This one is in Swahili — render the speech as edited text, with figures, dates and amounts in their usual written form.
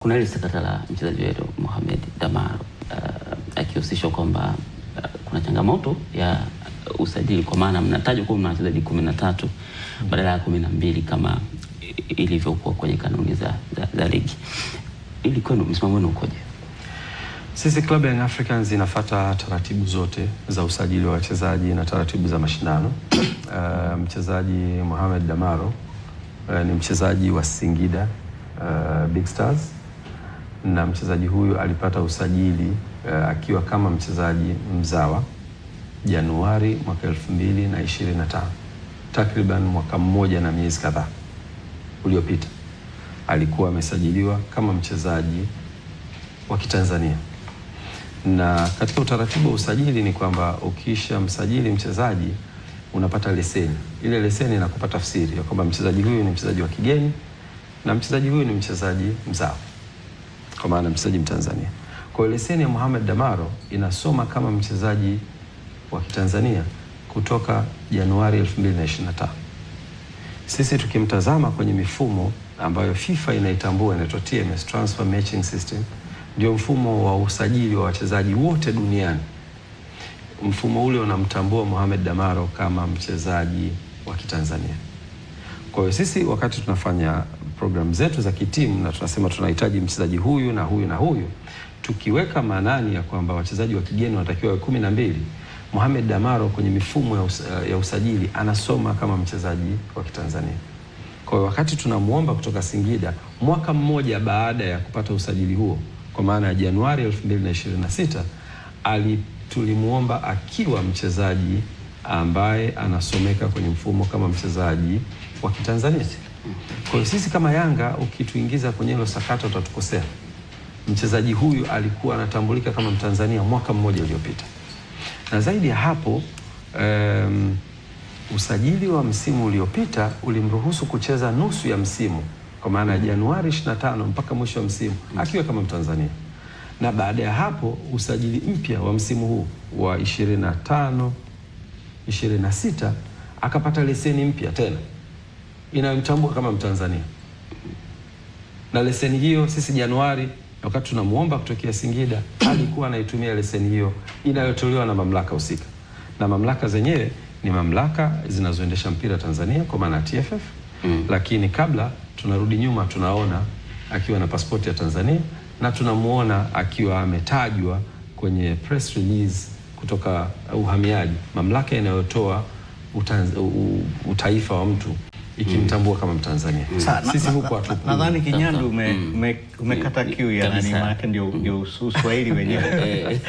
Kuna ile sakata la mchezaji wetu Mohamed Damaro akihusishwa kwamba kuna changamoto ya usajili, kwa maana mnatajwa kuwa mna wachezaji 13 badala ya 12 kama ilivyokuwa kwenye kanuni za ligi. Ili kwenu msimamo wenu ukoje? Sisi Club Young Africans inafuata taratibu zote za usajili wa wachezaji na taratibu za mashindano. Mchezaji Mohamed Damaro ni mchezaji wa Singida Big Stars, na mchezaji huyu alipata usajili akiwa kama mchezaji mzawa Januari mwaka 2025, takriban mwaka mmoja na miezi kadhaa uliopita. Alikuwa amesajiliwa kama mchezaji wa Kitanzania, na katika utaratibu wa usajili ni kwamba ukisha msajili mchezaji unapata leseni. Ile leseni inakupa tafsiri ya kwamba mchezaji huyu ni mchezaji wa kigeni na mchezaji huyu ni mchezaji mzawa, kwa maana mchezaji Mtanzania. Kwa hiyo leseni ya Mohamed Damaro inasoma kama mchezaji wa Kitanzania kutoka Januari 2025. Sisi tukimtazama kwenye mifumo ambayo FIFA inaitambua, inaitwa TMS, Transfer Matching System, ndio mfumo wa usajili wa wachezaji wote duniani. Mfumo ule unamtambua Mohamed Damaro kama mchezaji wa Kitanzania. Kwa hiyo sisi wakati tunafanya program zetu za kitimu na tunasema tunahitaji mchezaji huyu na huyu na huyu, tukiweka maanani ya kwamba wachezaji wa kigeni wanatakiwa 12, Mohamed Damaro kwenye mifumo ya usajili anasoma kama mchezaji wa Kitanzania. Kwa hiyo wakati tunamuomba kutoka Singida mwaka mmoja baada ya kupata usajili huo, kwa maana ya Januari 2026, tulimuomba akiwa mchezaji ambaye anasomeka kwenye mfumo kama mchezaji wa Kitanzania. Kwa hiyo sisi kama Yanga ukituingiza kwenye hilo sakata utatukosea. Mchezaji huyu alikuwa anatambulika kama Mtanzania mwaka mmoja uliopita. Na zaidi ya hapo, usajili wa msimu uliopita ulimruhusu kucheza nusu ya msimu, kwa maana ya Januari 25 mpaka mwisho wa msimu akiwa kama Mtanzania. Na baada ya hapo usajili mpya wa msimu huu wa 25 26 akapata leseni mpya tena inayomtambua kama Mtanzania. Na leseni hiyo sisi Januari wakati tunamuomba kutokea Singida alikuwa anaitumia leseni hiyo inayotolewa na mamlaka husika. Na mamlaka zenyewe ni mamlaka zinazoendesha mpira Tanzania, kwa maana TFF. Lakini kabla tunarudi nyuma, tunaona akiwa na pasipoti ya Tanzania na tunamuona akiwa ametajwa kwenye press release kutoka uhamiaji, mamlaka inayotoa utaifa wa mtu ikimtambua kama Mtanzania. Sisi huko hatupo. Nadhani Kinyandu umekata kiu ya nani, maana ndio Uswahili wenyewe.